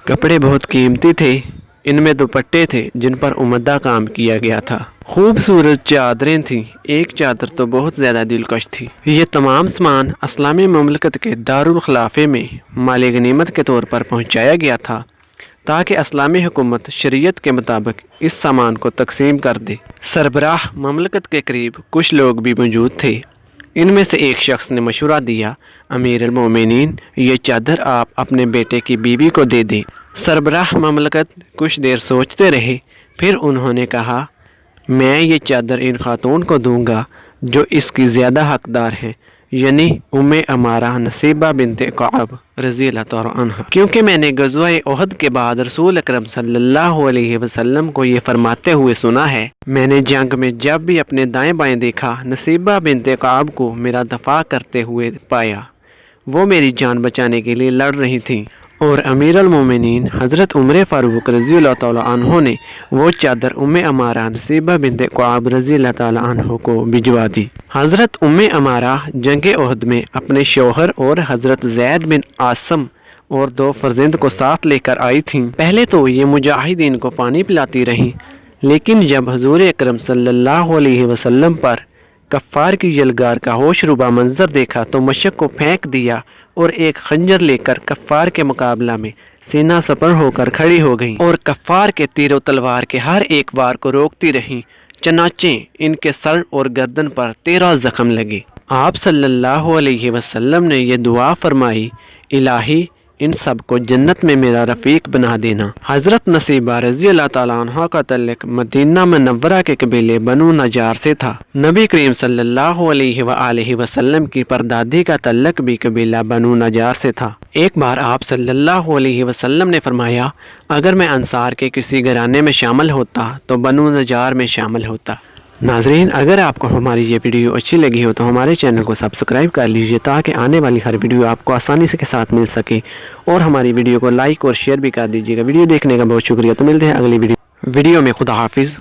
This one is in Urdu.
کپڑے بہت قیمتی تھے، ان میں دوپٹے تھے جن پر عمدہ کام کیا گیا تھا۔ خوبصورت چادریں تھیں، ایک چادر تو بہت زیادہ دلکش تھی۔ یہ تمام سامان اسلامی مملکت کے دارالخلافے میں مال غنیمت کے طور پر پہنچایا گیا تھا تاکہ اسلامی حکومت شریعت کے مطابق اس سامان کو تقسیم کر دے۔ سربراہ مملکت کے قریب کچھ لوگ بھی موجود تھے۔ ان میں سے ایک شخص نے مشورہ دیا، امیر المومنین، یہ چادر آپ اپنے بیٹے کی بیوی کو دے دیں۔ سربراہ مملکت کچھ دیر سوچتے رہے، پھر انہوں نے کہا، میں یہ چادر ان خاتون کو دوں گا جو اس کی زیادہ حقدار ہیں، یعنی ام عمارہ نصیبہ بنت کعب رضی اللہ تعالیٰ عنہ، کیونکہ میں نے غزوہ احد کے بعد رسول اکرم صلی اللہ علیہ وسلم کو یہ فرماتے ہوئے سنا ہے، میں نے جنگ میں جب بھی اپنے دائیں بائیں دیکھا، نصیبہ بنت کعب کو میرا دفاع کرتے ہوئے پایا۔ وہ میری جان بچانے کے لیے لڑ رہی تھیں، اور امیر المومنین حضرت عمر فاروق رضی اللہ تعالیٰ عنہ نے وہ چادر ام عمارہ نصیبہ بنت کعب رضی اللہ تعالیٰ عنہ کو بھجوا دی۔ حضرت ام عمارہ جنگ احد میں اپنے شوہر اور حضرت زید بن عاصم اور 2 فرزند کو ساتھ لے کر آئی تھیں۔ پہلے تو یہ مجاہدین کو پانی پلاتی رہیں، لیکن جب حضور اکرم صلی اللہ علیہ وسلم پر کفار کی یلغار کا ہوش ربا منظر دیکھا تو مشک کو پھینک دیا اور ایک خنجر لے کر کفار کے مقابلہ میں سینہ سپر ہو کر کھڑی ہو گئیں اور کفار کے تیر و تلوار کے ہر ایک وار کو روکتی رہیں، چنانچہ ان کے سر اور گردن پر 13 زخم لگے۔ آپ صلی اللہ علیہ وسلم نے یہ دعا فرمائی، الہی ان سب کو جنت میں میرا رفیق بنا دینا۔ حضرت نصیبہ رضی اللہ تعالیٰ عنہ کا تعلق مدینہ منورہ کے قبیلے بنو نجار سے تھا۔ نبی کریم صلی اللہ علیہ وآلہ وسلم کی پردادی کا تعلق بھی قبیلہ بنو نجار سے تھا۔ ایک بار آپ صلی اللہ علیہ وسلم نے فرمایا، اگر میں انصار کے کسی گھرانے میں شامل ہوتا تو بنو نجار میں شامل ہوتا۔ ناظرین، اگر آپ کو ہماری یہ ویڈیو اچھی لگی ہو تو ہمارے چینل کو سبسکرائب کر لیجئے تاکہ آنے والی ہر ویڈیو آپ کو آسانی سے کے ساتھ مل سکے، اور ہماری ویڈیو کو لائک اور شیئر بھی کر دیجیے گا۔ ویڈیو دیکھنے کا بہت شکریہ، تو ملتے ہیں اگلی ویڈیو میں۔ خدا حافظ۔